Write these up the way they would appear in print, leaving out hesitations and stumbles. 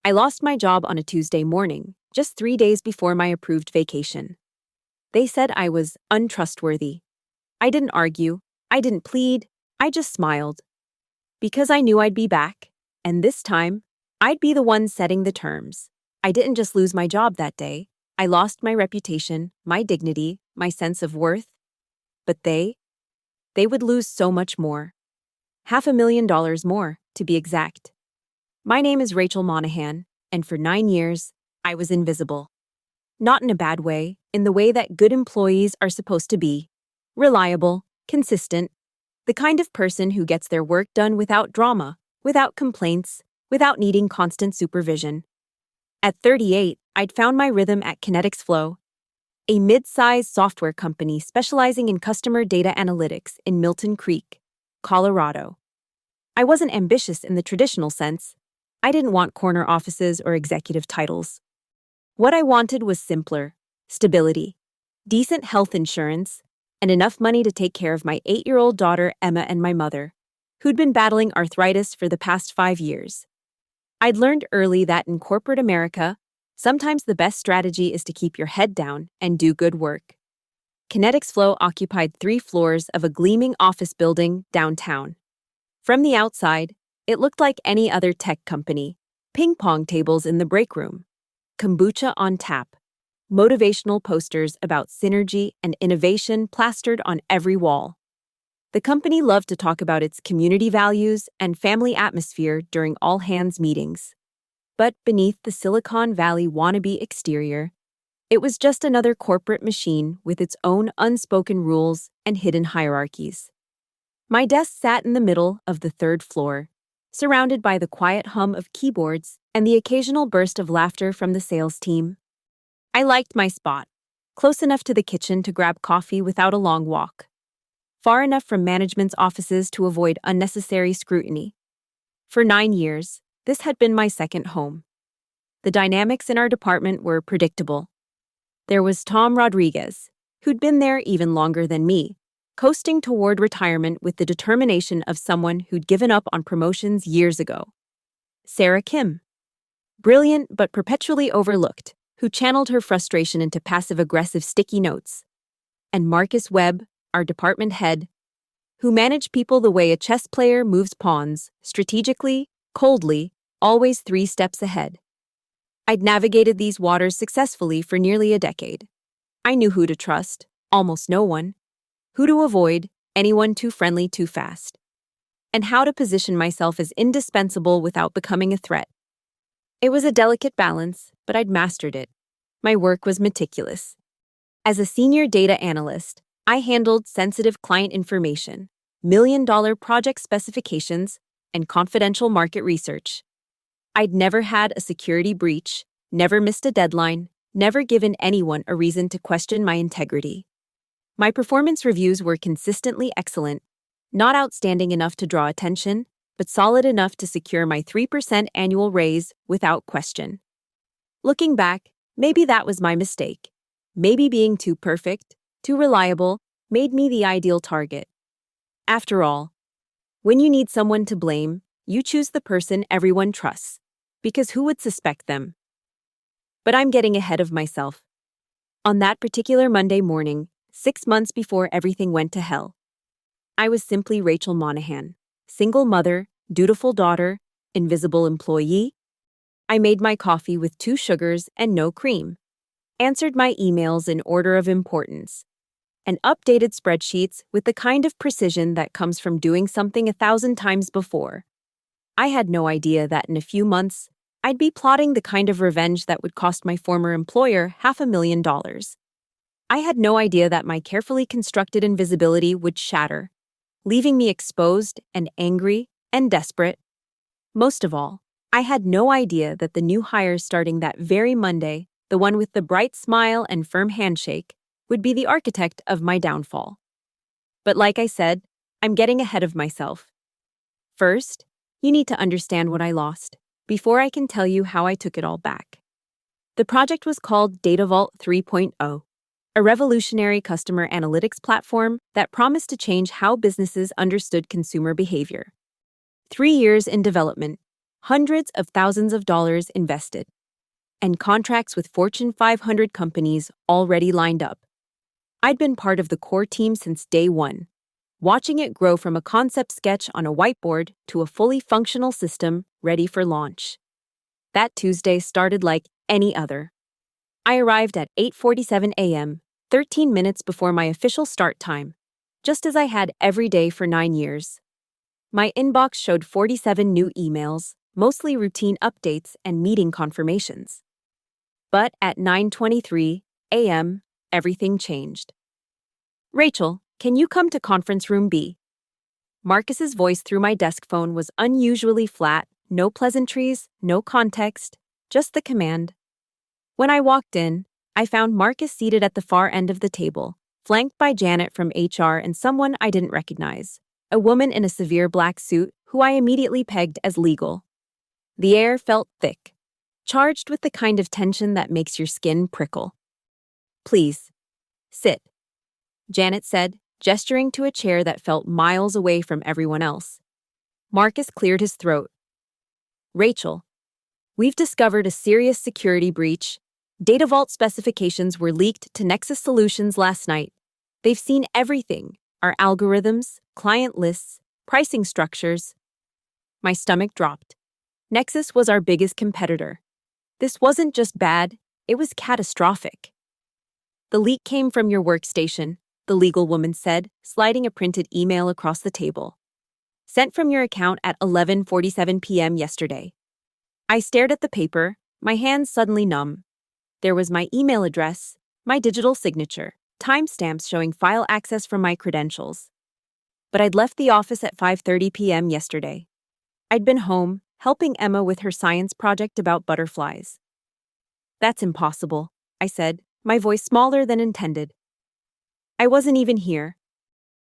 I lost my job on a Tuesday morning, just 3 days before my approved vacation. They said I was untrustworthy. I didn't argue. I didn't plead. I just smiled. Because I knew I'd be back, and this time, I'd be the one setting the terms. I didn't just lose my job that day. I lost my reputation, my dignity, my sense of worth. But they would lose so much more. $500,000 more, to be exact. My name is Rachel Monahan, and for 9 years, I was invisible. Not in a bad way, in the way that good employees are supposed to be. Reliable, consistent, the kind of person who gets their work done without drama, without complaints, without needing constant supervision. At 38, I'd found my rhythm at Kinetics Flow, a mid-sized software company specializing in customer data analytics in Milton Creek, Colorado. I wasn't ambitious in the traditional sense. I didn't want corner offices or executive titles. What I wanted was simpler: stability, decent health insurance, and enough money to take care of my 8-year-old daughter Emma and my mother, who'd been battling arthritis for the past 5 years. I'd learned early that in corporate America, sometimes the best strategy is to keep your head down and do good work. Kinetics Flow occupied 3 floors of a gleaming office building downtown. From the outside, it looked like any other tech company: ping-pong tables in the break room, kombucha on tap, motivational posters about synergy and innovation plastered on every wall. The company loved to talk about its community values and family atmosphere during all-hands meetings. But beneath the Silicon Valley wannabe exterior, it was just another corporate machine with its own unspoken rules and hidden hierarchies. My desk sat in the middle of the 3rd floor, surrounded by the quiet hum of keyboards and the occasional burst of laughter from the sales team. I liked my spot, close enough to the kitchen to grab coffee without a long walk, far enough from management's offices to avoid unnecessary scrutiny. For 9 years, this had been my second home. The dynamics in our department were predictable. There was Tom Rodriguez, who'd been there even longer than me, coasting toward retirement with the determination of someone who'd given up on promotions years ago. Sarah Kim, brilliant but perpetually overlooked, who channeled her frustration into passive-aggressive sticky notes. And Marcus Webb, our department head, who managed people the way a chess player moves pawns, strategically, coldly, always 3 steps ahead. I'd navigated these waters successfully for nearly a decade. I knew who to trust, almost no one, who to avoid, anyone too friendly too fast, and how to position myself as indispensable without becoming a threat. It was a delicate balance, but I'd mastered it. My work was meticulous. As a senior data analyst, I handled sensitive client information, million-dollar project specifications, and confidential market research. I'd never had a security breach, never missed a deadline, never given anyone a reason to question my integrity. My performance reviews were consistently excellent, not outstanding enough to draw attention, but solid enough to secure my 3% annual raise without question. Looking back, maybe that was my mistake. Maybe being too perfect, too reliable, made me the ideal target. After all, when you need someone to blame, you choose the person everyone trusts, because who would suspect them? But I'm getting ahead of myself. On that particular Monday morning, 6 months before everything went to hell, I was simply Rachel Monahan, single mother, dutiful daughter, invisible employee. I made my coffee with 2 sugars and no cream, answered my emails in order of importance, and updated spreadsheets with the kind of precision that comes from doing something 1,000 times before. I had no idea that in a few months, I'd be plotting the kind of revenge that would cost my former employer $500,000. I had no idea that my carefully constructed invisibility would shatter, leaving me exposed and angry and desperate. Most of all, I had no idea that the new hire starting that very Monday, the one with the bright smile and firm handshake, would be the architect of my downfall. But like I said, I'm getting ahead of myself. First, you need to understand what I lost, before I can tell you how I took it all back. The project was called Data Vault 3.0, a revolutionary customer analytics platform that promised to change how businesses understood consumer behavior. 3 years in development, hundreds of thousands of dollars invested, and contracts with Fortune 500 companies already lined up. I'd been part of the core team since day one, watching it grow from a concept sketch on a whiteboard to a fully functional system ready for launch. That Tuesday started like any other. I arrived at 8:47 a.m., 13 minutes before my official start time, just as I had every day for 9 years. My inbox showed 47 new emails, mostly routine updates and meeting confirmations. But at 9:23 a.m., everything changed. "Rachel, can you come to conference room B?" Marcus's voice through my desk phone was unusually flat, no pleasantries, no context, just the command. When I walked in, I found Marcus seated at the far end of the table, flanked by Janet from HR and someone I didn't recognize, a woman in a severe black suit who I immediately pegged as legal. The air felt thick, charged with the kind of tension that makes your skin prickle. "Please, sit," Janet said, gesturing to a chair that felt miles away from everyone else. Marcus cleared his throat. "Rachel, we've discovered a serious security breach. Data vault specifications were leaked to Nexus Solutions last night. They've seen everything: our algorithms, client lists, pricing structures." My stomach dropped. Nexus was our biggest competitor. This wasn't just bad, it was catastrophic. "The leak came from your workstation," the legal woman said, sliding a printed email across the table. "Sent from your account at 11:47 p.m. yesterday." I stared at the paper, my hands suddenly numb. There was my email address, my digital signature, timestamps showing file access from my credentials. But I'd left the office at 5:30 p.m. yesterday. I'd been home, helping Emma with her science project about butterflies. "That's impossible," I said, my voice smaller than intended. "I wasn't even here.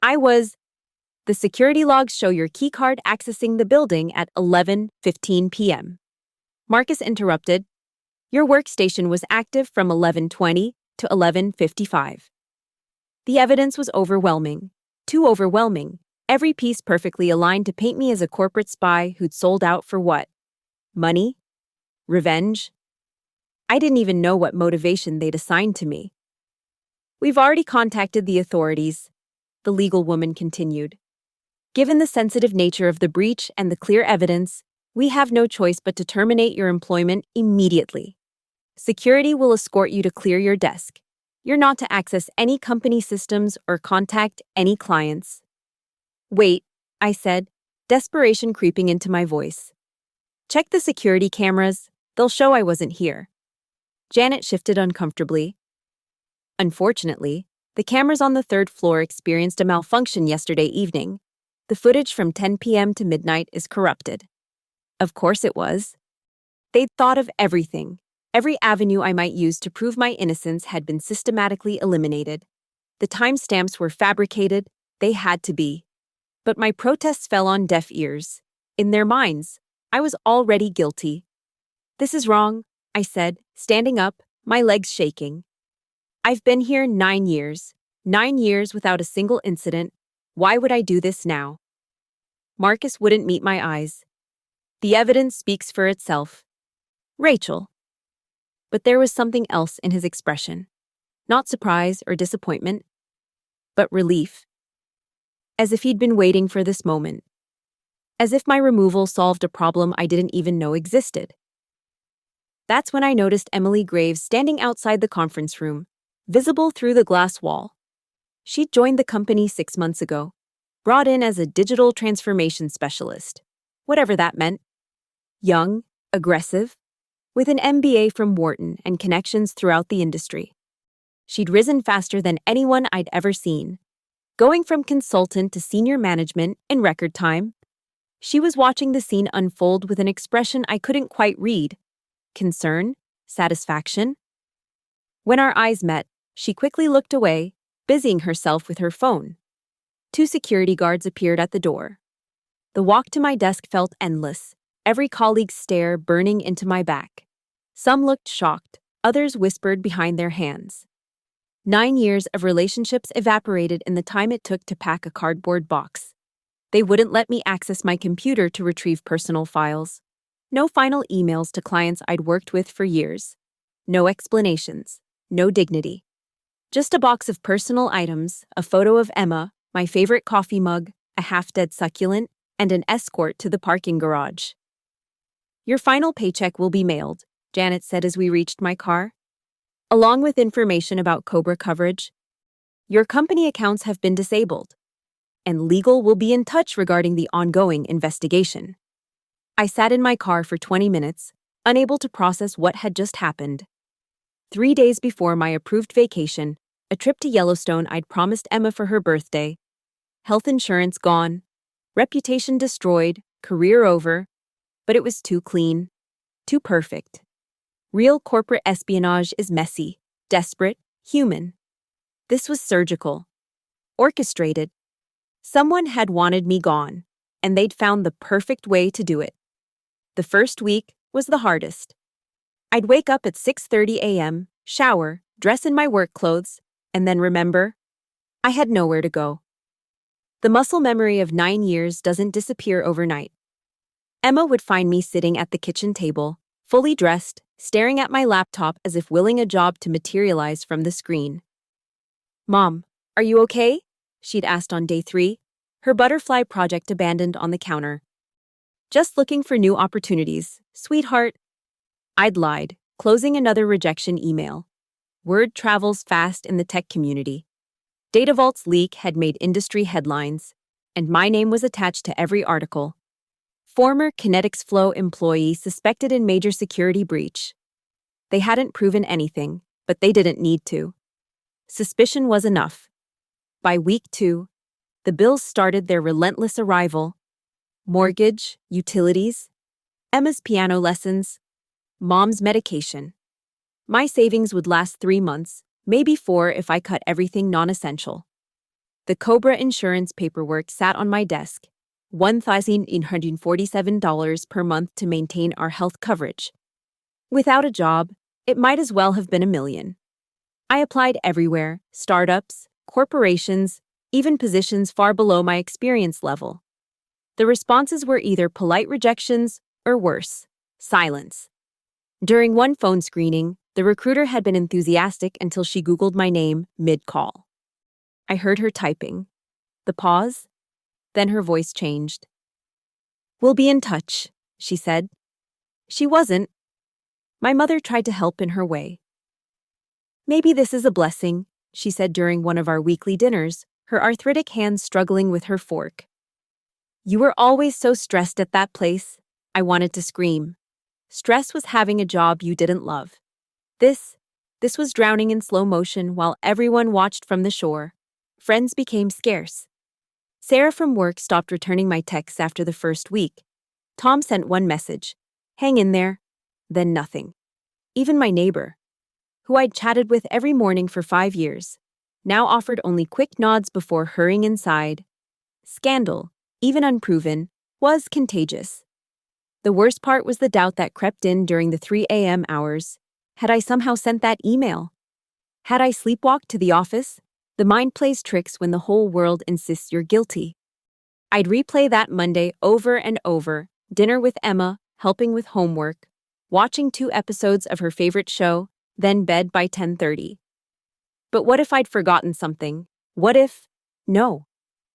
The security logs show your keycard accessing the building at 11:15 p.m. Marcus interrupted. "Your workstation was active from 11:20 to 11:55. The evidence was overwhelming. Too overwhelming. Every piece perfectly aligned to paint me as a corporate spy who'd sold out for what? Money? Revenge? I didn't even know what motivation they'd assigned to me." "We've already contacted the authorities," the legal woman continued. "Given the sensitive nature of the breach and the clear evidence, we have no choice but to terminate your employment immediately. Security will escort you to clear your desk. You're not to access any company systems or contact any clients." "Wait," I said, desperation creeping into my voice. "Check the security cameras. They'll show I wasn't here." Janet shifted uncomfortably. "Unfortunately, the cameras on the third floor experienced a malfunction yesterday evening. The footage from 10 p.m. to midnight is corrupted." Of course it was. They'd thought of everything. Every avenue I might use to prove my innocence had been systematically eliminated. The timestamps were fabricated. They had to be. But my protests fell on deaf ears. In their minds, I was already guilty. "This is wrong," I said, standing up, my legs shaking. "I've been here 9 years. 9 years without a single incident. Why would I do this now?" Marcus wouldn't meet my eyes. "The evidence speaks for itself." "Rachel." But there was something else in his expression. Not surprise or disappointment, but relief. As if he'd been waiting for this moment. As if my removal solved a problem I didn't even know existed. That's when I noticed Emily Graves standing outside the conference room, visible through the glass wall. She'd joined the company 6 months ago, brought in as a digital transformation specialist, whatever that meant. Young, aggressive, with an MBA from Wharton and connections throughout the industry. She'd risen faster than anyone I'd ever seen, going from consultant to senior management in record time. She was watching the scene unfold with an expression I couldn't quite read. Concern? Satisfaction? When our eyes met, she quickly looked away, busying herself with her phone. 2 security guards appeared at the door. The walk to my desk felt endless, every colleague's stare burning into my back. Some looked shocked, others whispered behind their hands. 9 years of relationships evaporated in the time it took to pack a cardboard box. They wouldn't let me access my computer to retrieve personal files. No final emails to clients I'd worked with for years. No explanations. No dignity. Just a box of personal items, a photo of Emma, my favorite coffee mug, a half-dead succulent, and an escort to the parking garage. Your final paycheck will be mailed, Janet said as we reached my car. Along with information about Cobra coverage. Your company accounts have been disabled, and legal will be in touch regarding the ongoing investigation. I sat in my car for 20 minutes, unable to process what had just happened. 3 days before my approved vacation, a trip to Yellowstone I'd promised Emma for her birthday. Health insurance gone, reputation destroyed, career over, but it was too clean, too perfect. Real corporate espionage is messy, desperate, human. This was surgical, orchestrated. Someone had wanted me gone, and they'd found the perfect way to do it. The first week was the hardest. I'd wake up at 6:30 a.m., shower, dress in my work clothes, and then remember, I had nowhere to go. The muscle memory of 9 years doesn't disappear overnight. Emma would find me sitting at the kitchen table, fully dressed, staring at my laptop as if willing a job to materialize from the screen. "Mom, are you okay?" she'd asked on day 3, her butterfly project abandoned on the counter. "Just looking for new opportunities, sweetheart." I'd lied, closing another rejection email. Word travels fast in the tech community. Data Vault's leak had made industry headlines, and my name was attached to every article. Former Kinetics Flow employee suspected in major security breach. They hadn't proven anything, but they didn't need to. Suspicion was enough. By week 2, the bills started their relentless arrival. Mortgage, utilities, Emma's piano lessons, Mom's medication. My savings would last 3 months, maybe 4 if I cut everything non-essential. The Cobra insurance paperwork sat on my desk, $1,847 per month to maintain our health coverage. Without a job, it might as well have been $1 million. I applied everywhere, startups, corporations, even positions far below my experience level. The responses were either polite rejections or worse, silence. During one phone screening, the recruiter had been enthusiastic until she Googled my name mid-call. I heard her typing. The pause, then her voice changed. "We'll be in touch," she said. She wasn't. My mother tried to help in her way. "Maybe this is a blessing," she said during one of our weekly dinners, her arthritic hands struggling with her fork. "You were always so stressed at that place." I wanted to scream. Stress was having a job you didn't love. This was drowning in slow motion while everyone watched from the shore. Friends became scarce. Sarah from work stopped returning my texts after the first week. Tom sent one message, "Hang in there," then nothing. Even my neighbor, who I'd chatted with every morning for 5 years, now offered only quick nods before hurrying inside. Scandal, even unproven, was contagious. The worst part was the doubt that crept in during the 3 a.m. hours. Had I somehow sent that email? Had I sleepwalked to the office? The mind plays tricks when the whole world insists you're guilty. I'd replay that Monday over and over, dinner with Emma, helping with homework, watching 2 episodes of her favorite show, then bed by 10:30. But what if I'd forgotten something? What if? No.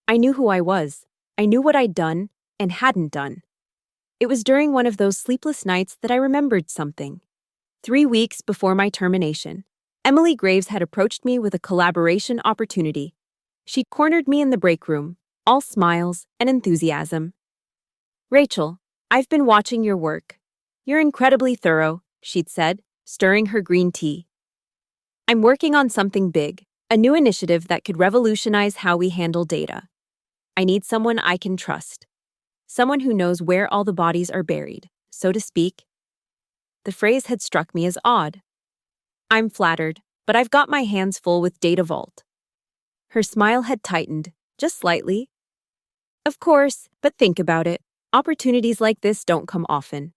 I knew who I was. I knew what I'd done and hadn't done. It was during one of those sleepless nights that I remembered something. 3 weeks before my termination, Emily Graves had approached me with a collaboration opportunity. She'd cornered me in the break room, all smiles and enthusiasm. "Rachel, I've been watching your work. You're incredibly thorough," she'd said, stirring her green tea. "I'm working on something big, a new initiative that could revolutionize how we handle data. I need someone I can trust. Someone who knows where all the bodies are buried, so to speak." The phrase had struck me as odd. "I'm flattered, but I've got my hands full with Data Vault." Her smile had tightened, just slightly. "Of course, but think about it. Opportunities like this don't come often.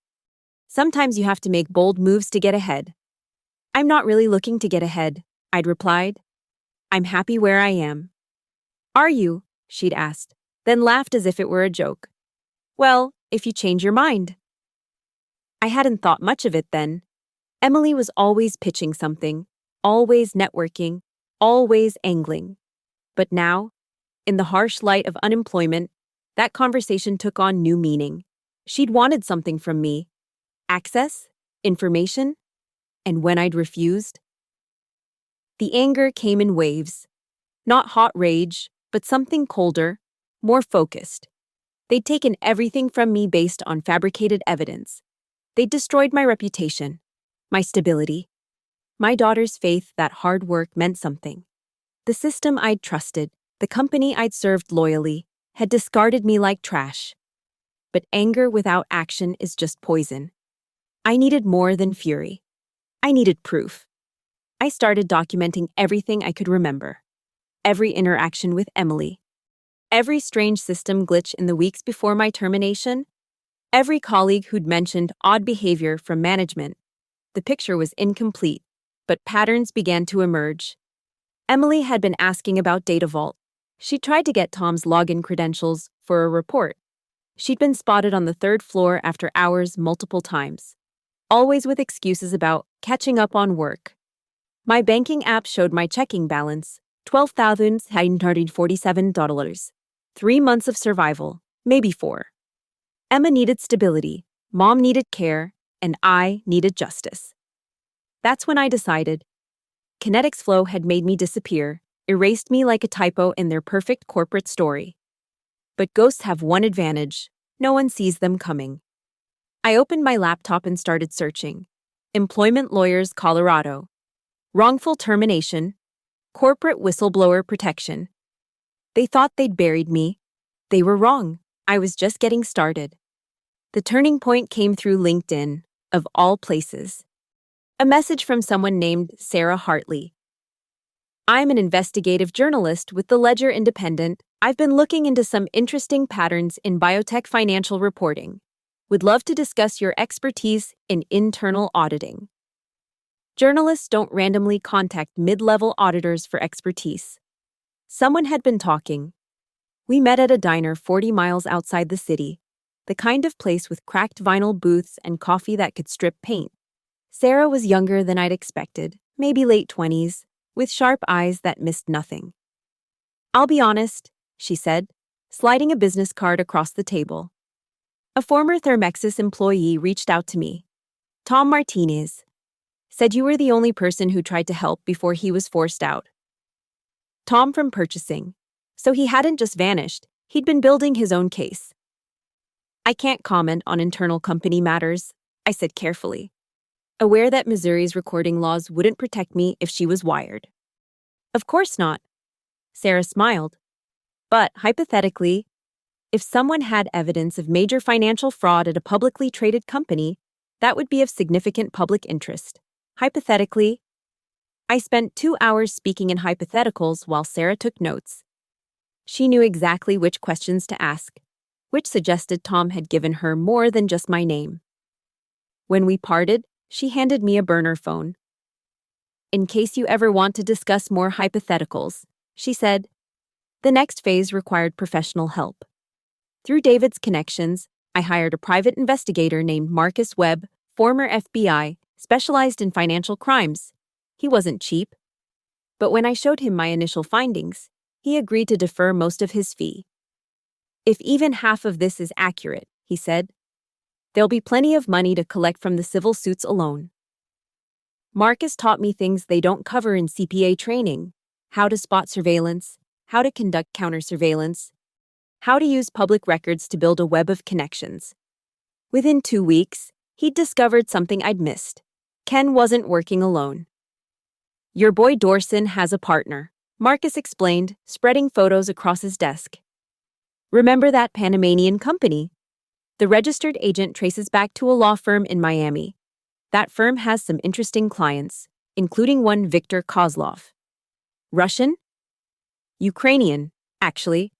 Sometimes you have to make bold moves to get ahead." "I'm not really looking to get ahead," I'd replied. "I'm happy where I am." "Are you?" she'd asked, then laughed as if it were a joke. "Well, if you change your mind." I hadn't thought much of it then. Emily was always pitching something, always networking, always angling. But now, in the harsh light of unemployment, that conversation took on new meaning. She'd wanted something from me: access, information, and when I'd refused, the anger came in waves. Not hot rage, but something colder, more focused. They'd taken everything from me based on fabricated evidence. They'd destroyed my reputation, my stability, my daughter's faith that hard work meant something. The system I'd trusted, the company I'd served loyally, had discarded me like trash. But anger without action is just poison. I needed more than fury. I needed proof. I started documenting everything I could remember. Every interaction with Emily. Every strange system glitch in the weeks before my termination. Every colleague who'd mentioned odd behavior from management. The picture was incomplete, but patterns began to emerge. Emily had been asking about Data Vault. She tried to get Tom's login credentials for a report. She'd been spotted on the third floor after hours multiple times, always with excuses about catching up on work. My banking app showed my checking balance, $12,947. 3 months of survival, maybe 4. Emma needed stability, Mom needed care, and I needed justice. That's when I decided. Kinetics Flow had made me disappear, erased me like a typo in their perfect corporate story. But ghosts have one advantage: no one sees them coming. I opened my laptop and started searching. Employment Lawyers Colorado. Wrongful termination. Corporate whistleblower protection. They thought they'd buried me. They were wrong. I was just getting started. The turning point came through LinkedIn, of all places. A message from someone named Sarah Hartley. I'm an investigative journalist with the Ledger Independent. I've been looking into some interesting patterns in biotech financial reporting. Would love to discuss your expertise in internal auditing. Journalists don't randomly contact mid-level auditors for expertise. Someone had been talking. We met at a diner 40 miles outside the city, the kind of place with cracked vinyl booths and coffee that could strip paint. Sarah was younger than I'd expected, maybe late 20s, with sharp eyes that missed nothing. I'll be honest, she said, sliding a business card across the table. A former Thermexis employee reached out to me. Tom Martinez. Said you were the only person who tried to help before he was forced out. Tom from purchasing. So he hadn't just vanished, he'd been building his own case. I can't comment on internal company matters, I said carefully, aware that Missouri's recording laws wouldn't protect me if she was wired. Of course not. Sarah smiled. But hypothetically, if someone had evidence of major financial fraud at a publicly traded company, that would be of significant public interest. Hypothetically, I spent 2 hours speaking in hypotheticals while Sarah took notes. She knew exactly which questions to ask, which suggested Tom had given her more than just my name. When we parted, she handed me a burner phone. In case you ever want to discuss more hypotheticals, she said. The next phase required professional help. Through David's connections, I hired a private investigator named Marcus Webb, former FBI, specialized in financial crimes. He wasn't cheap. But when I showed him my initial findings, he agreed to defer most of his fee. If even half of this is accurate, he said, there'll be plenty of money to collect from the civil suits alone. Marcus taught me things they don't cover in CPA training: how to spot surveillance, how to conduct counter-surveillance, how to use public records to build a web of connections. Within 2 weeks, he'd discovered something I'd missed. Ken wasn't working alone. Your boy Dorson has a partner, Marcus explained, spreading photos across his desk. Remember that Panamanian company? The registered agent traces back to a law firm in Miami. That firm has some interesting clients, including one Viktor Kozlov. Russian? Ukrainian, actually.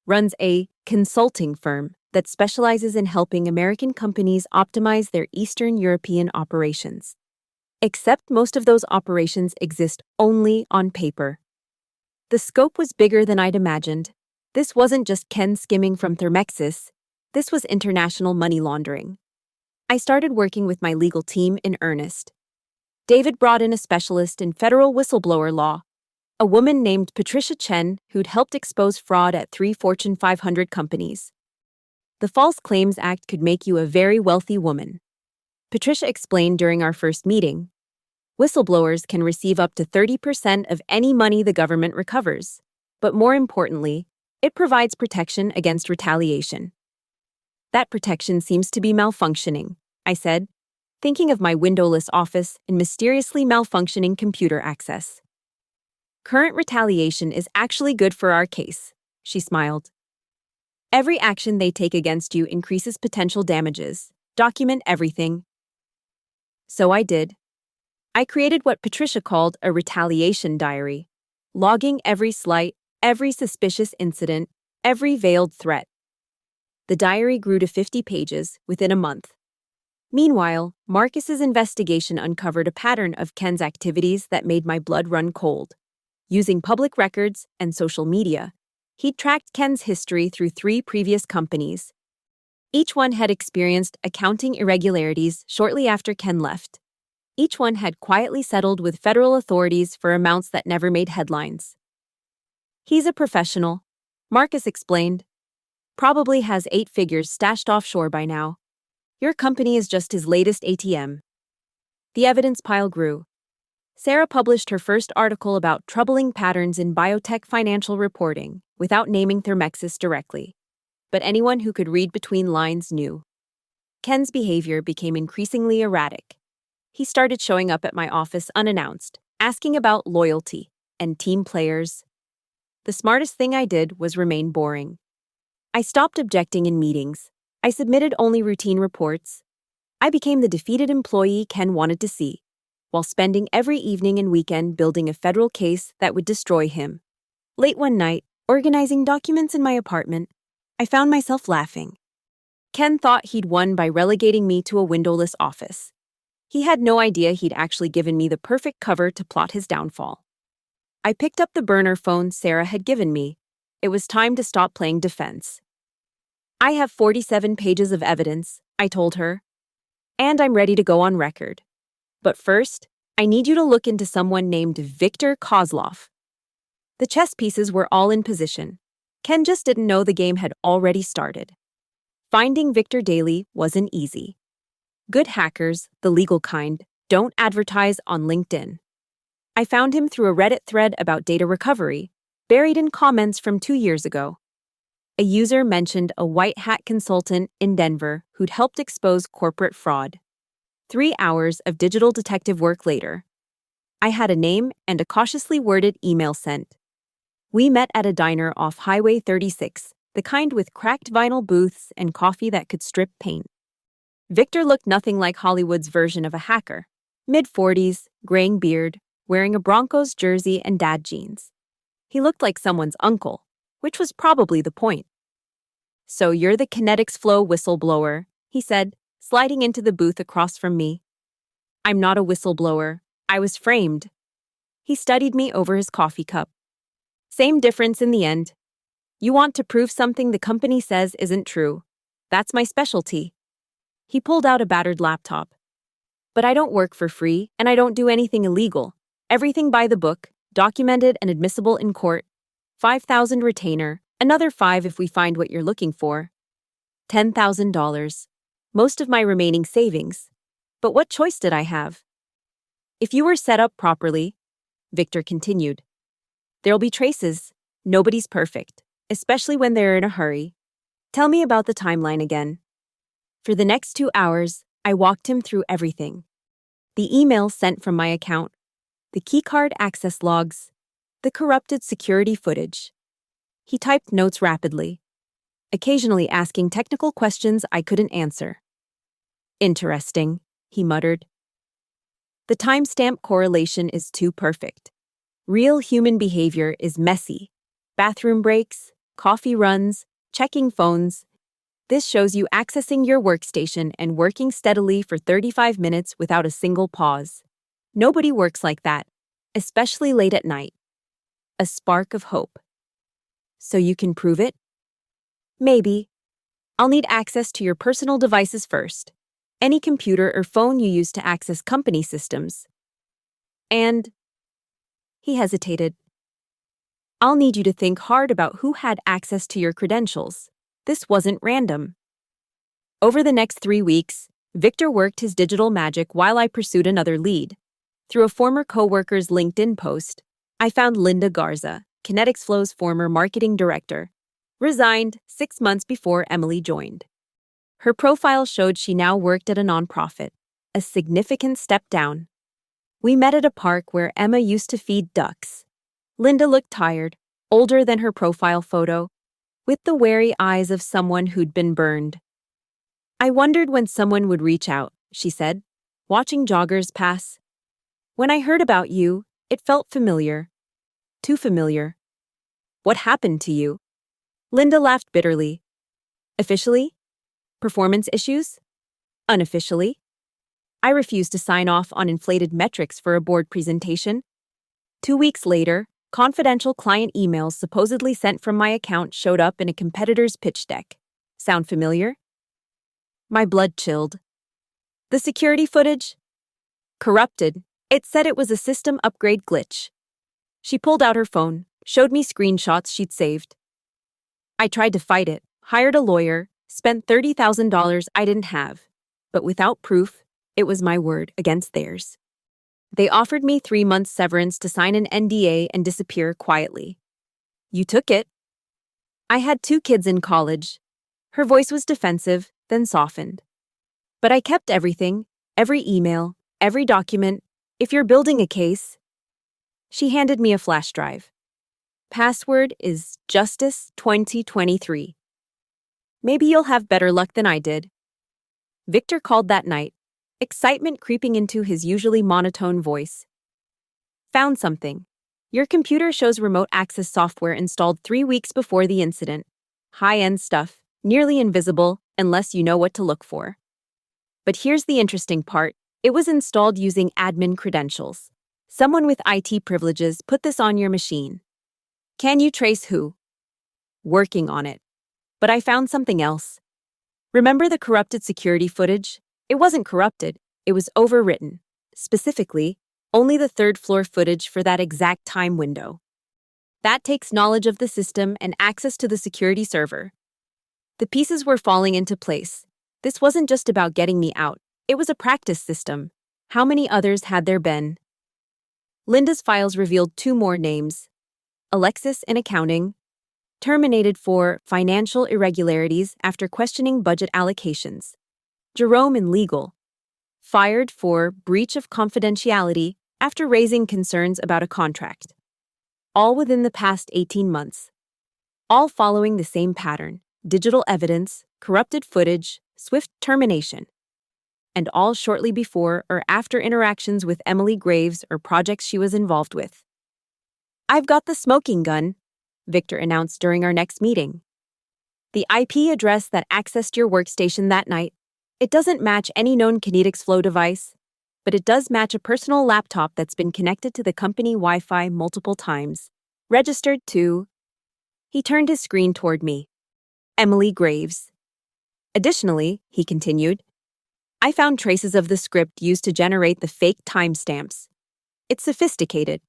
Runs a consulting firm that specializes in helping American companies optimize their Eastern European operations. Except most of those operations exist only on paper. The scope was bigger than I'd imagined. This wasn't just Ken skimming from Thermexis. This was international money laundering. I started working with my legal team in earnest. David brought in a specialist in federal whistleblower law, a woman named Patricia Chen who'd helped expose fraud at 3 Fortune 500 companies. The False Claims Act could make you a very wealthy woman. Patricia explained during our first meeting. Whistleblowers can receive up to 30% of any money the government recovers. But more importantly, it provides protection against retaliation. That protection seems to be malfunctioning, I said, thinking of my windowless office and mysteriously malfunctioning computer access. Current retaliation is actually good for our case, she smiled. Every action they take against you increases potential damages. Document everything. So I did. I created what Patricia called a retaliation diary, logging every slight, every suspicious incident, every veiled threat. The diary grew to 50 pages within a month. Meanwhile, Marcus's investigation uncovered a pattern of Ken's activities that made my blood run cold. Using public records and social media, he'd tracked Ken's history through 3 previous companies. Each one had experienced accounting irregularities shortly after Ken left. Each one had quietly settled with federal authorities for amounts that never made headlines. He's a professional, Marcus explained. Probably has 8 figures stashed offshore by now. Your company is just his latest ATM. The evidence pile grew. Sarah published her first article about troubling patterns in biotech financial reporting without naming Thermexis directly. But anyone who could read between lines knew. Ken's behavior became increasingly erratic. He started showing up at my office unannounced, asking about loyalty and team players. The smartest thing I did was remain boring. I stopped objecting in meetings. I submitted only routine reports. I became the defeated employee Ken wanted to see, while spending every evening and weekend building a federal case that would destroy him. Late one night, organizing documents in my apartment, I found myself laughing. Ken thought he'd won by relegating me to a windowless office. He had no idea he'd actually given me the perfect cover to plot his downfall. I picked up the burner phone Sarah had given me. It was time to stop playing defense. I have 47 pages of evidence, I told her, and I'm ready to go on record. But first, I need you to look into someone named Victor Kozlov. The chess pieces were all in position. Ken just didn't know the game had already started. Finding Victor Daly wasn't easy. Good hackers, the legal kind, don't advertise on LinkedIn. I found him through a Reddit thread about data recovery, buried in comments from 2 years ago. A user mentioned a white hat consultant in Denver who'd helped expose corporate fraud. 3 hours of digital detective work later, I had a name and a cautiously worded email sent. We met at a diner off Highway 36, the kind with cracked vinyl booths and coffee that could strip paint. Victor looked nothing like Hollywood's version of a hacker. Mid-40s, graying beard, wearing a Broncos jersey and dad jeans. He looked like someone's uncle, which was probably the point. So you're the Kinetics Flow whistleblower, he said, sliding into the booth across from me. I'm not a whistleblower. I was framed. He studied me over his coffee cup. Same difference in the end. You want to prove something the company says isn't true. That's my specialty. He pulled out a battered laptop. But I don't work for free, and I don't do anything illegal. Everything by the book, documented and admissible in court. 5,000 retainer, another 5 if we find what you're looking for. $10,000. Most of my remaining savings. But what choice did I have? If you were set up properly, Victor continued, there'll be traces. Nobody's perfect, especially when they're in a hurry. Tell me about the timeline again. For the next 2 hours, I walked him through everything. The emails sent from my account, the keycard access logs, the corrupted security footage. He typed notes rapidly, occasionally asking technical questions I couldn't answer. Interesting, he muttered. The timestamp correlation is too perfect. Real human behavior is messy. Bathroom breaks, coffee runs, checking phones. This shows you accessing your workstation and working steadily for 35 minutes without a single pause. Nobody works like that, especially late at night. A spark of hope. So you can prove it? Maybe. I'll need access to your personal devices first. any computer or phone you use to access company systems. And he hesitated. I'll need you to think hard about who had access to your credentials. This wasn't random. Over the next 3 weeks, Victor worked his digital magic while I pursued another lead. Through a former coworker's LinkedIn post, I found Linda Garza, Kinetics Flow's former marketing director, resigned 6 months before Emily joined. Her profile showed she now worked at a nonprofit, a significant step down. We met at a park where Emma used to feed ducks. Linda looked tired, older than her profile photo, with the wary eyes of someone who'd been burned. I wondered when someone would reach out, she said, watching joggers pass. When I heard about you, it felt familiar. Too familiar. What happened to you? Linda laughed bitterly. Officially? Performance issues? Unofficially? I refused to sign off on inflated metrics for a board presentation. 2 weeks later, confidential client emails supposedly sent from my account showed up in a competitor's pitch deck. Sound familiar? My blood chilled. The security footage? Corrupted. It said it was a system upgrade glitch. She pulled out her phone, showed me screenshots she'd saved. I tried to fight it, hired a lawyer, spent $30,000 I didn't have. But without proof, it was my word against theirs. They offered me 3 months severance to sign an NDA and disappear quietly. You took it. I had 2 kids in college. Her voice was defensive, then softened. But I kept everything, every email, every document. If you're building a case. She handed me a flash drive. Password is Justice 2023. Maybe you'll have better luck than I did. Victor called that night, excitement creeping into his usually monotone voice. Found something. Your computer shows remote access software installed 3 weeks before the incident. High-end stuff, nearly invisible unless you know what to look for. But here's the interesting part. It was installed using admin credentials. Someone with IT privileges put this on your machine. Can you trace who? Working on it. But I found something else. Remember the corrupted security footage? It wasn't corrupted, it was overwritten. Specifically, only the 3rd floor footage for that exact time window. That takes knowledge of the system and access to the security server. The pieces were falling into place. This wasn't just about getting me out. It was a practice system. How many others had there been? Linda's files revealed 2 more names. Alexis in accounting, terminated for financial irregularities after questioning budget allocations. Jerome in legal, fired for breach of confidentiality after raising concerns about a contract. All within the past 18 months. All following the same pattern: digital evidence, corrupted footage, swift termination. And all shortly before or after interactions with Emily Graves or projects she was involved with. I've got the smoking gun, Victor announced during our next meeting. The IP address that accessed your workstation that night, it doesn't match any known Kinetics Flow device, but it does match a personal laptop that's been connected to the company Wi-Fi multiple times, registered to... He turned his screen toward me. Emily Graves. Additionally, he continued, I found traces of the script used to generate the fake timestamps. It's sophisticated,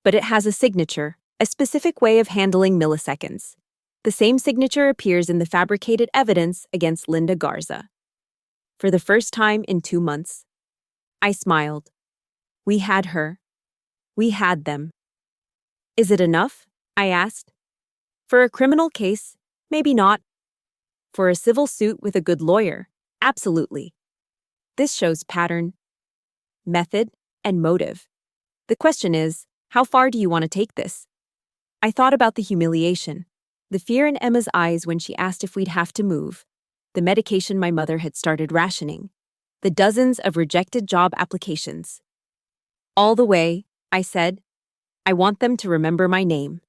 but it has a signature, a specific way of handling milliseconds. The same signature appears in the fabricated evidence against Linda Garza. For the first time in 2 months. I smiled. We had her. We had them. Is it enough? I asked. For a criminal case, maybe not. For a civil suit with a good lawyer, absolutely. This shows pattern, method, and motive. The question is, how far do you want to take this? I thought about the humiliation, the fear in Emma's eyes when she asked if we'd have to move, the medication my mother had started rationing, the dozens of rejected job applications. All the way, I said, I want them to remember my name.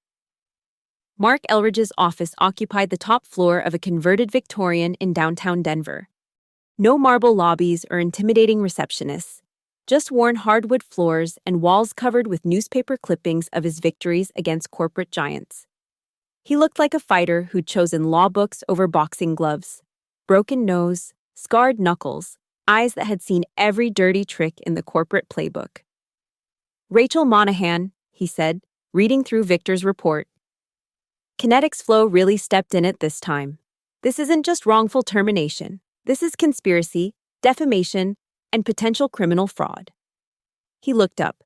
Mark Elridge's office occupied the top floor of a converted Victorian in downtown Denver. No marble lobbies or intimidating receptionists, just worn hardwood floors and walls covered with newspaper clippings of his victories against corporate giants. He looked like a fighter who'd chosen law books over boxing gloves. Broken nose, scarred knuckles, eyes that had seen every dirty trick in the corporate playbook. "Rachel Monahan," he said, reading through Victor's report. "Kinetics Flow really stepped in it this time. This isn't just wrongful termination. This is conspiracy, defamation, and potential criminal fraud." He looked up.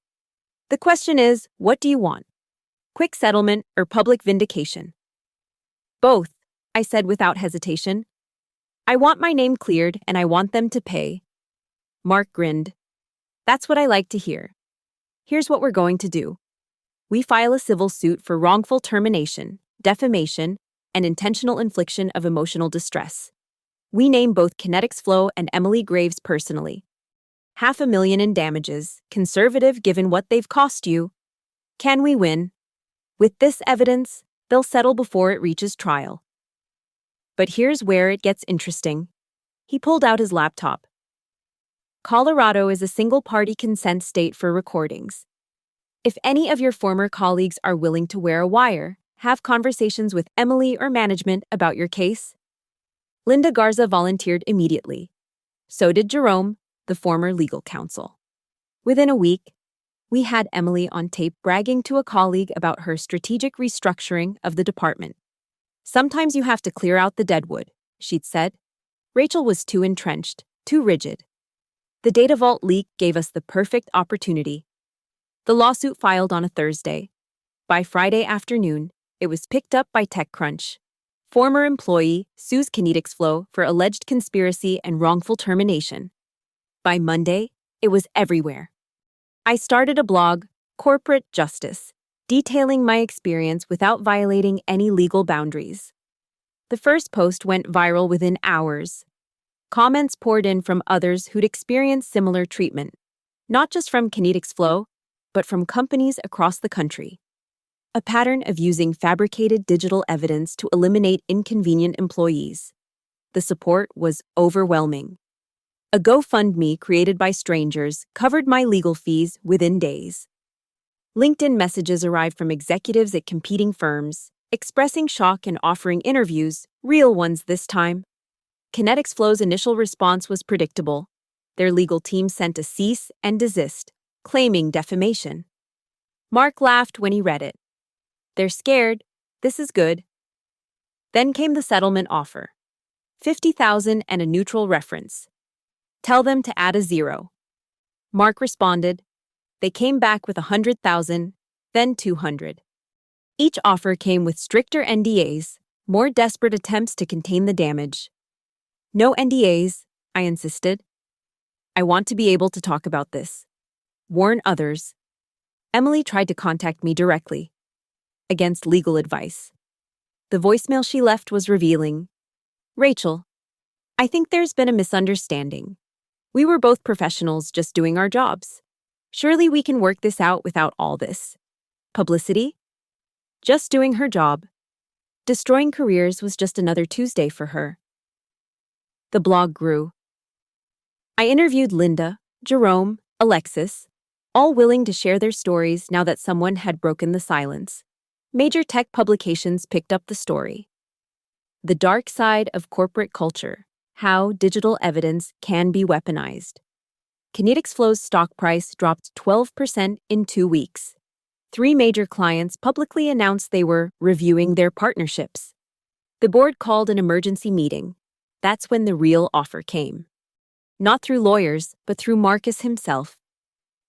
"The question is, what do you want? Quick settlement or public vindication?" "Both," I said without hesitation. "I want my name cleared and I want them to pay." Mark grinned. "That's what I like to hear. Here's what we're going to do. We file a civil suit for wrongful termination, defamation, and intentional infliction of emotional distress. We name both Kinetics Flow and Emily Graves personally. $500,000 in damages, conservative given what they've cost you. Can we win? With this evidence, they'll settle before it reaches trial." But here's where it gets interesting. He pulled out his laptop. "Colorado is a single-party consent state for recordings. If any of your former colleagues are willing to wear a wire, have conversations with Emily or management about your case." Linda Garza volunteered immediately. So did Jerome, the former legal counsel. Within a week, we had Emily on tape bragging to a colleague about her strategic restructuring of the department. "Sometimes you have to clear out the deadwood," she'd said. Rachel was too entrenched, too rigid. The data vault leak gave us the perfect opportunity. The lawsuit filed on a Thursday. By Friday afternoon, it was picked up by TechCrunch. Former employee sues Kinetics Flow for alleged conspiracy and wrongful termination. By Monday, it was everywhere. I started a blog, Corporate Justice, detailing my experience without violating any legal boundaries. The first post went viral within hours. Comments poured in from others who'd experienced similar treatment, not just from Kinetics Flow, but from companies across the country. A pattern of using fabricated digital evidence to eliminate inconvenient employees. The support was overwhelming. A GoFundMe created by strangers covered my legal fees within days. LinkedIn messages arrived from executives at competing firms, expressing shock and offering interviews, real ones this time. Kinetics Flow's initial response was predictable. Their legal team sent a cease and desist, claiming defamation. Mark laughed when he read it. "They're scared. This is good." Then came the settlement offer. $50,000 and a neutral reference. "Tell them to add a zero." Mark responded. They came back with $100,000, then $200,000. Each offer came with stricter NDAs, more desperate attempts to contain the damage. "No NDAs," I insisted. "I want to be able to talk about this. Warn others." Emily tried to contact me directly, against legal advice. The voicemail she left was revealing. "Rachel, I think there's been a misunderstanding. We were both professionals just doing our jobs. Surely we can work this out without all this publicity?" Just doing her job. Destroying careers was just another Tuesday for her. The blog grew. I interviewed Linda, Jerome, Alexis, all willing to share their stories now that someone had broken the silence. Major tech publications picked up the story. The dark side of corporate culture, how digital evidence can be weaponized. Kinetics Flow's stock price dropped 12% in 2 weeks. 3 major clients publicly announced they were reviewing their partnerships. The board called an emergency meeting. That's when the real offer came. Not through lawyers, but through Marcus himself.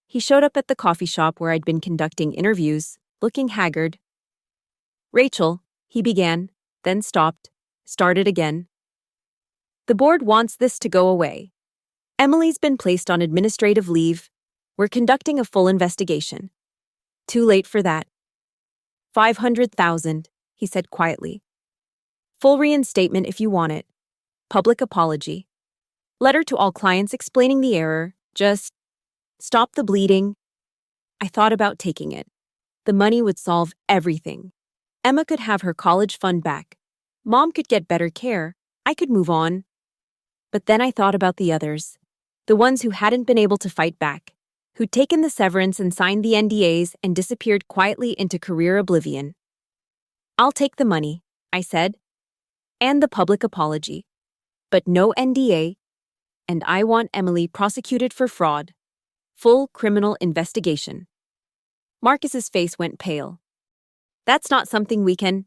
He showed up at the coffee shop where I'd been conducting interviews, looking haggard. "Rachel," he began, then stopped, started again. "The board wants this to go away. Emily's been placed on administrative leave. We're conducting a full investigation." "Too late for that." $500,000, he said quietly. "Full reinstatement if you want it. Public apology. Letter to all clients explaining the error. Just stop the bleeding." I thought about taking it. The money would solve everything. Emma could have her college fund back. Mom could get better care. I could move on. But then I thought about the others. The ones who hadn't been able to fight back. Who'd taken the severance and signed the NDAs and disappeared quietly into career oblivion. "I'll take the money," I said. "And the public apology. But no NDA. And I want Emily prosecuted for fraud. Full criminal investigation. Marcus's face went pale. That's not something we can.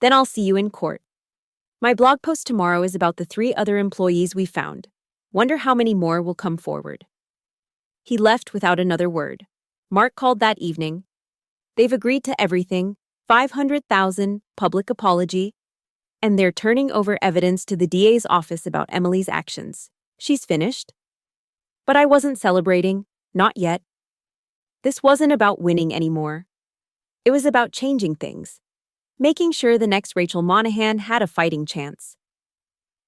Then I'll see you in court. My blog post tomorrow is about the 3 other employees we found. Wonder how many more will come forward. He left without another word. Mark called that evening. They've agreed to everything, 500,000, public apology, and they're turning over evidence to the DA's office about Emily's actions. She's finished. But I wasn't celebrating, not yet. This wasn't about winning anymore. It was about changing things, making sure the next Rachel Monahan had a fighting chance.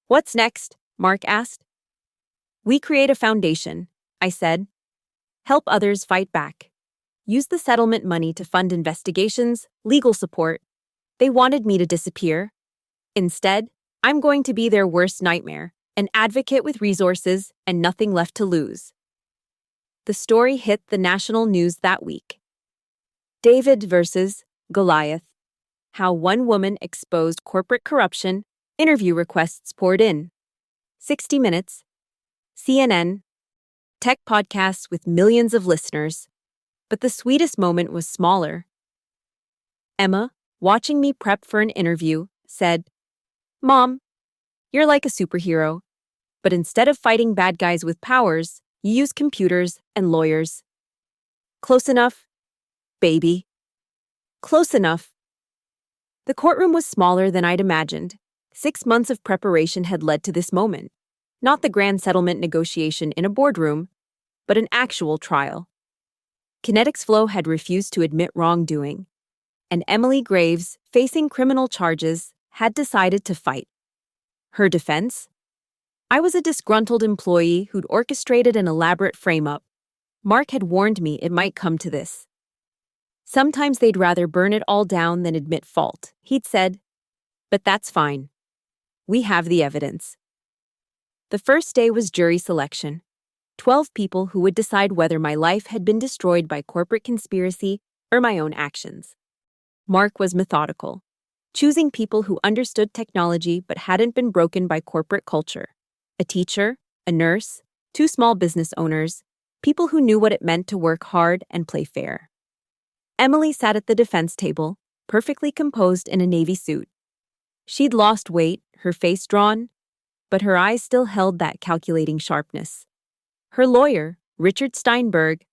What's next? Mark asked. We create a foundation, I said. Help others fight back. Use the settlement money to fund investigations, legal support. They wanted me to disappear. Instead, I'm going to be their worst nightmare, an advocate with resources and nothing left to lose. The story hit the national news that week. David versus Goliath. How one woman exposed corporate corruption, interview requests poured in. 60 Minutes, CNN, tech podcasts with millions of listeners. But the sweetest moment was smaller. Emma, watching me prep for an interview, said, Mom, you're like a superhero, but instead of fighting bad guys with powers, you use computers and lawyers. Close enough, baby. Close enough. The courtroom was smaller than I'd imagined. 6 months of preparation had led to this moment. Not the grand settlement negotiation in a boardroom, but an actual trial. Kinetics Flow had refused to admit wrongdoing, and Emily Graves, facing criminal charges, had decided to fight. Her defense? I was a disgruntled employee who'd orchestrated an elaborate frame-up. Mark had warned me it might come to this. Sometimes they'd rather burn it all down than admit fault, he'd said. But that's fine. We have the evidence. The first day was jury selection. 12 people who would decide whether my life had been destroyed by corporate conspiracy or my own actions. Mark was methodical, choosing people who understood technology but hadn't been broken by corporate culture. A teacher, a nurse, 2 small business owners, people who knew what it meant to work hard and play fair. Emily sat at the defense table, perfectly composed in a navy suit. She'd lost weight, her face drawn, but her eyes still held that calculating sharpness. Her lawyer, Richard Steinberg,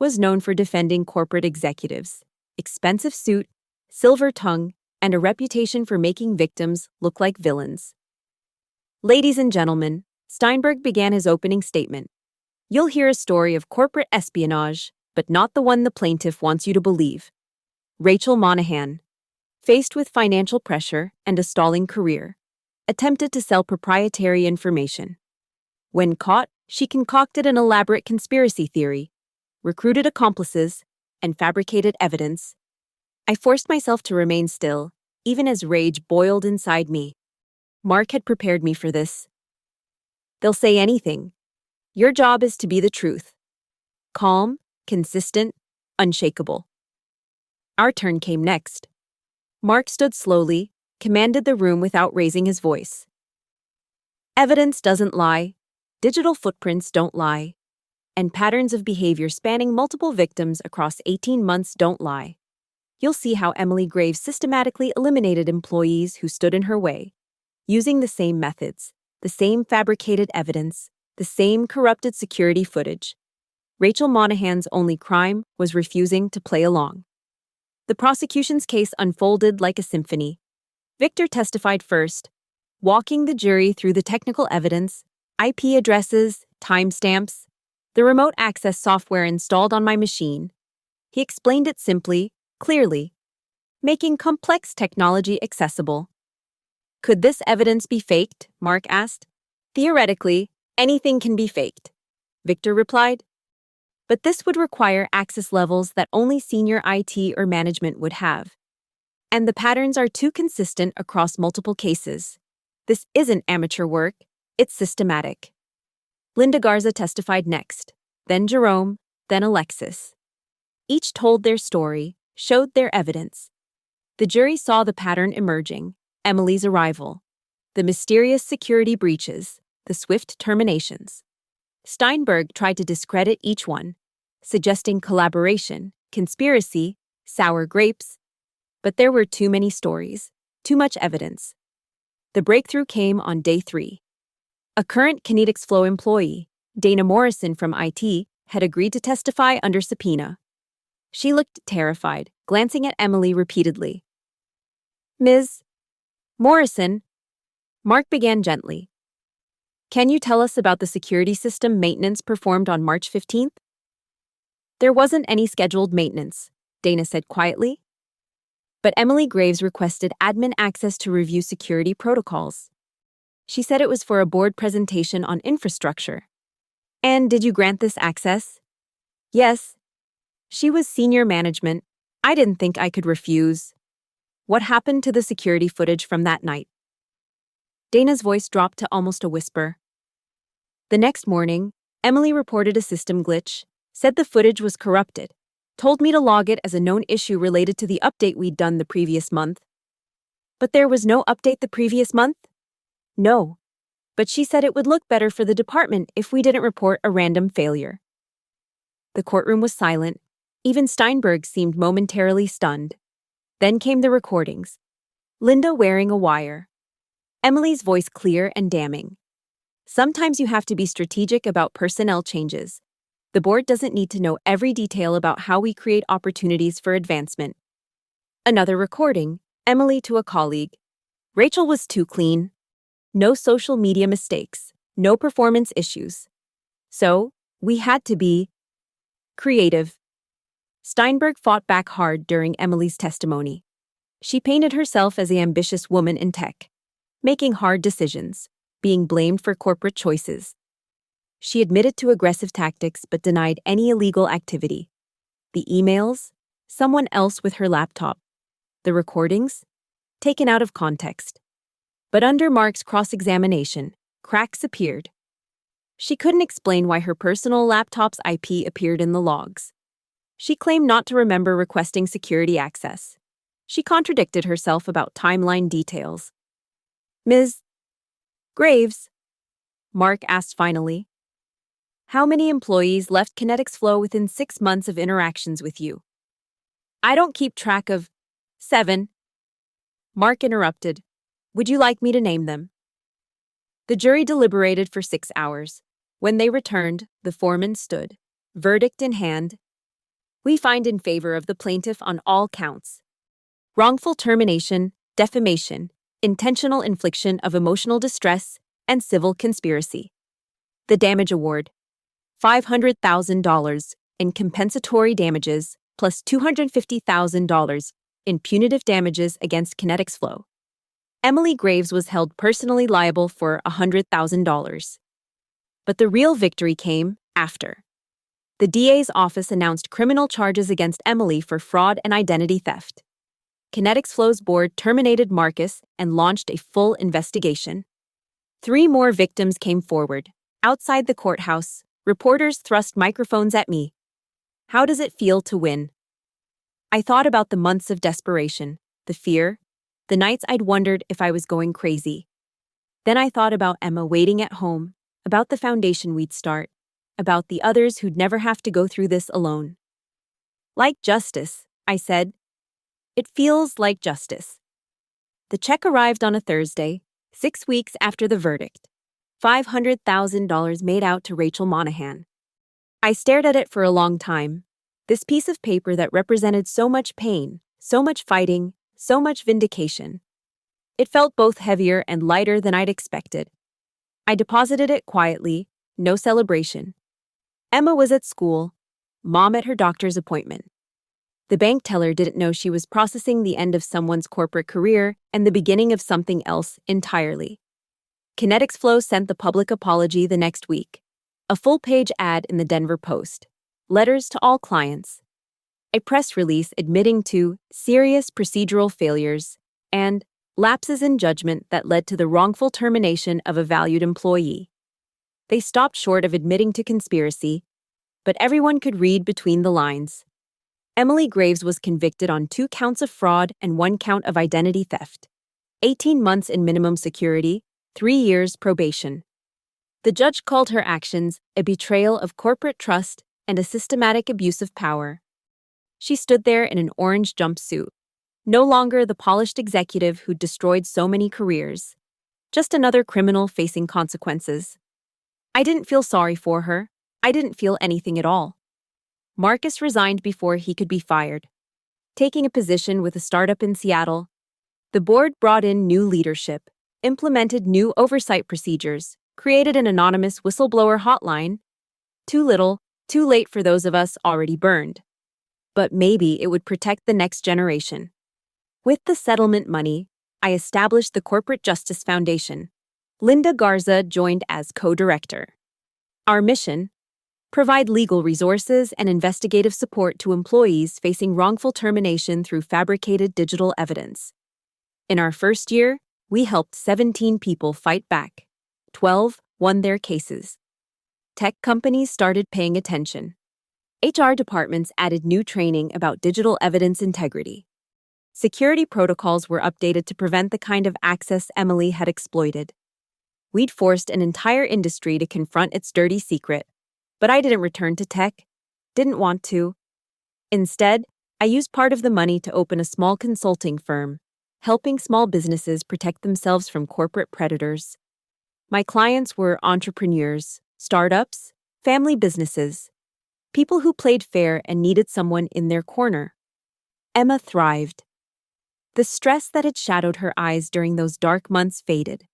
was known for defending corporate executives, expensive suit, silver tongue, and a reputation for making victims look like villains. Ladies and gentlemen, Steinberg began his opening statement. You'll hear a story of corporate espionage, but not the one the plaintiff wants you to believe. Rachel Monahan, faced with financial pressure and a stalling career, attempted to sell proprietary information. When caught, she concocted an elaborate conspiracy theory, recruited accomplices, and fabricated evidence. I forced myself to remain still, even as rage boiled inside me. Mark had prepared me for this. They'll say anything. Your job is to be the truth. Calm, consistent, unshakable. Our turn came next. Mark stood slowly, commanded the room without raising his voice. Evidence doesn't lie. Digital footprints don't lie. And patterns of behavior spanning multiple victims across 18 months don't lie. You'll see how Emily Graves systematically eliminated employees who stood in her way, using the same methods, the same fabricated evidence, the same corrupted security footage. Rachel Monahan's only crime was refusing to play along. The prosecution's case unfolded like a symphony. Victor testified first, walking the jury through the technical evidence, IP addresses, timestamps, the remote access software installed on my machine. He explained it simply, clearly, making complex technology accessible. Could this evidence be faked? Mark asked. Theoretically, anything can be faked, Victor replied. But this would require access levels that only senior IT or management would have. And the patterns are too consistent across multiple cases. This isn't amateur work, it's systematic. Linda Garza testified next, then Jerome, then Alexis. Each told their story, showed their evidence. The jury saw the pattern emerging, Emily's arrival, the mysterious security breaches, the swift terminations. Steinberg tried to discredit each one, suggesting collaboration, conspiracy, sour grapes. But there were too many stories, too much evidence. The breakthrough came on day 3. A current Kinetics Flow employee, Dana Morrison from IT, had agreed to testify under subpoena. She looked terrified, glancing at Emily repeatedly. "Ms. Morrison," Mark began gently. "Can you tell us about the security system maintenance performed on March 15th? "There wasn't any scheduled maintenance," Dana said quietly. But Emily Graves requested admin access to review security protocols. She said it was for a board presentation on infrastructure. "And did you grant this access?" "Yes." She was senior management. I didn't think I could refuse. "What happened to the security footage from that night?" Dana's voice dropped to almost a whisper. The next morning, Emily reported a system glitch, said the footage was corrupted, told me to log it as a known issue related to the update we'd done the previous month. "But there was no update the previous month?" "No. But she said it would look better for the department if we didn't report a random failure." The courtroom was silent. Even Steinberg seemed momentarily stunned. Then came the recordings. Linda wearing a wire. Emily's voice clear and damning. "Sometimes you have to be strategic about personnel changes. The board doesn't need to know every detail about how we create opportunities for advancement." Another recording, Emily to a colleague. "Rachel was too clean. No social media mistakes, no performance issues. So, we had to be creative." Steinberg fought back hard during Emily's testimony. She painted herself as the ambitious woman in tech, making hard decisions, being blamed for corporate choices. She admitted to aggressive tactics but denied any illegal activity. The emails, someone else with her laptop. The recordings, taken out of context. But under Mark's cross-examination, cracks appeared. She couldn't explain why her personal laptop's IP appeared in the logs. She claimed not to remember requesting security access. She contradicted herself about timeline details. "Ms. Graves," Mark asked finally, "how many employees left Kinetics Flow within 6 months of interactions with you?" "I don't keep track of 7. Mark interrupted. "Would you like me to name them?" The jury deliberated for 6 hours. When they returned, the foreman stood, verdict in hand. "We find in favor of the plaintiff on all counts. Wrongful termination, defamation, intentional infliction of emotional distress, and civil conspiracy. The damage award: $500,000 in compensatory damages plus $250,000 in punitive damages against Kinetics Flow. Emily Graves was held personally liable for $100,000. But the real victory came after. The DA's office announced criminal charges against Emily for fraud and identity theft. Kinetics Flow's board terminated Marcus and launched a full investigation. 3 more victims came forward. Outside the courthouse, reporters thrust microphones at me. "How does it feel to win?" I thought about the months of desperation, the fear, the nights I'd wondered if I was going crazy. Then I thought about Emma waiting at home, about the foundation we'd start, about the others who'd never have to go through this alone. "Like justice," I said. "It feels like justice." The check arrived on a Thursday, 6 weeks after the verdict. $500,000 made out to Rachel Monahan. I stared at it for a long time. This piece of paper that represented so much pain, so much fighting, so much vindication. It felt both heavier and lighter than I'd expected. I deposited it quietly, no celebration. Emma was at school, Mom at her doctor's appointment. The bank teller didn't know she was processing the end of someone's corporate career and the beginning of something else entirely. Kinetics Flow sent the public apology the next week. A full-page ad in the Denver Post. Letters to all clients. A press release admitting to serious procedural failures and lapses in judgment that led to the wrongful termination of a valued employee. They stopped short of admitting to conspiracy, but everyone could read between the lines. Emily Graves was convicted on 2 counts of fraud and 1 count of identity theft. 18 months in minimum security, 3 years probation. The judge called her actions a betrayal of corporate trust and a systematic abuse of power. She stood there in an orange jumpsuit, no longer the polished executive who'd destroyed so many careers, just another criminal facing consequences. I didn't feel sorry for her. I didn't feel anything at all. Marcus resigned before he could be fired, taking a position with a startup in Seattle. The board brought in new leadership, implemented new oversight procedures, created an anonymous whistleblower hotline. Too little, too late for those of us already burned. But maybe it would protect the next generation. With the settlement money, I established the Corporate Justice Foundation. Linda Garza joined as co-director. Our mission? Provide legal resources and investigative support to employees facing wrongful termination through fabricated digital evidence. In our first year, we helped 17 people fight back. 12 won their cases. Tech companies started paying attention. HR departments added new training about digital evidence integrity. Security protocols were updated to prevent the kind of access Emily had exploited. We'd forced an entire industry to confront its dirty secret, but I didn't return to tech. Didn't want to. Instead, I used part of the money to open a small consulting firm, helping small businesses protect themselves from corporate predators. My clients were entrepreneurs, startups, family businesses, people who played fair and needed someone in their corner. Emma thrived. The stress that had shadowed her eyes during those dark months faded.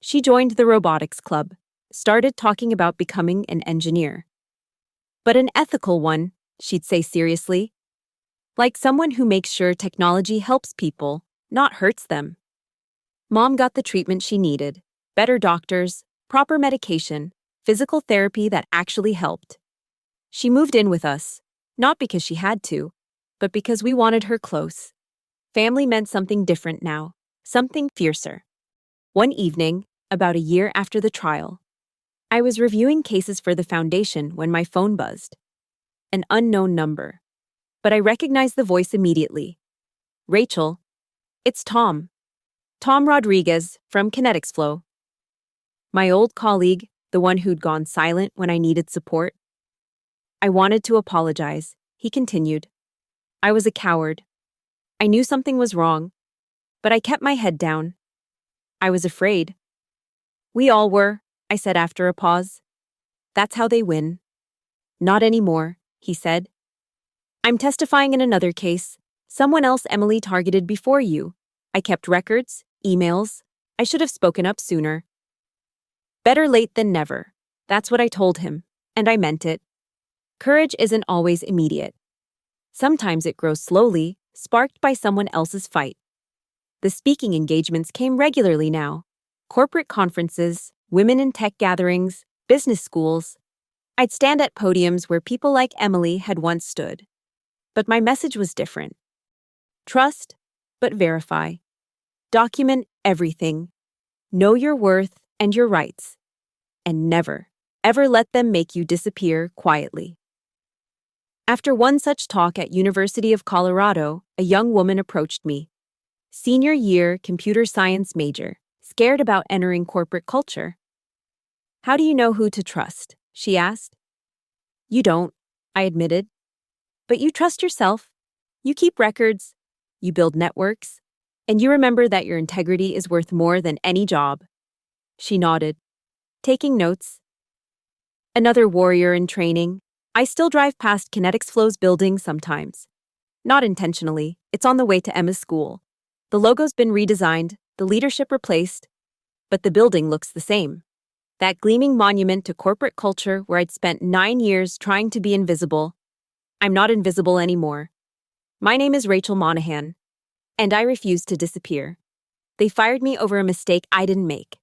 She joined the robotics club, started talking about becoming an engineer. But an ethical one, she'd say seriously. Like someone who makes sure technology helps people, not hurts them. Mom got the treatment she needed, better doctors, proper medication, physical therapy that actually helped. She moved in with us, not because she had to, but because we wanted her close. Family meant something different now, something fiercer. One evening, about a year after the trial, I was reviewing cases for the foundation when my phone buzzed. An unknown number. But I recognized the voice immediately. Rachel, it's Tom. Tom Rodriguez from Kinetics Flow. My old colleague, the one who'd gone silent when I needed support. I wanted to apologize, he continued. I was a coward. I knew something was wrong, but I kept my head down. I was afraid. We all were, I said after a pause. That's how they win. Not anymore, he said. I'm testifying in another case. Someone else Emily targeted before you. I kept records, emails. I should have spoken up sooner. Better late than never. That's what I told him, and I meant it. Courage isn't always immediate. Sometimes it grows slowly, sparked by someone else's fight. The speaking engagements came regularly now. Corporate conferences, women in tech gatherings, business schools. I'd stand at podiums where people like Emily had once stood. But my message was different. Trust, but verify. Document everything. Know your worth and your rights. And never, ever let them make you disappear quietly. After one such talk at University of Colorado, a young woman approached me. Senior year computer science major, scared about entering corporate culture. How do you know who to trust? She asked. You don't, I admitted. But you trust yourself. You keep records. You build networks. And you remember that your integrity is worth more than any job. She nodded, taking notes. Another warrior in training. I still drive past Kinetics Flow's building sometimes. Not intentionally, it's on the way to Emma's school. The logo's been redesigned, the leadership replaced, but the building looks the same. That gleaming monument to corporate culture where I'd spent 9 years trying to be invisible. I'm not invisible anymore. My name is Rachel Monahan, and I refuse to disappear. They fired me over a mistake I didn't make.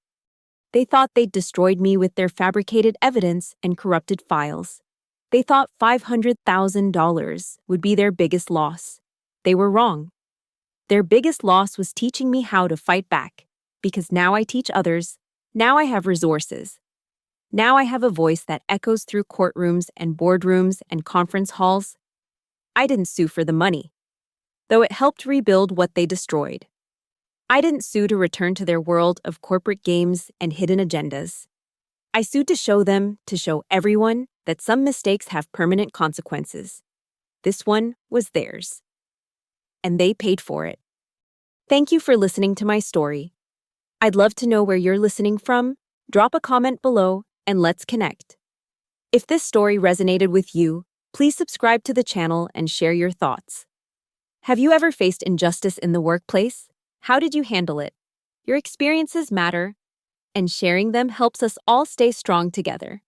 They thought they'd destroyed me with their fabricated evidence and corrupted files. They thought $500,000 would be their biggest loss. They were wrong. Their biggest loss was teaching me how to fight back, because now I teach others. Now I have resources. Now I have a voice that echoes through courtrooms and boardrooms and conference halls. I didn't sue for the money, though it helped rebuild what they destroyed. I didn't sue to return to their world of corporate games and hidden agendas. I sued to show everyone that some mistakes have permanent consequences. This one was theirs. And they paid for it. Thank you for listening to my story. I'd love to know where you're listening from. Drop a comment below and let's connect. If this story resonated with you, please subscribe to the channel and share your thoughts. Have you ever faced injustice in the workplace? How did you handle it? Your experiences matter, and sharing them helps us all stay strong together.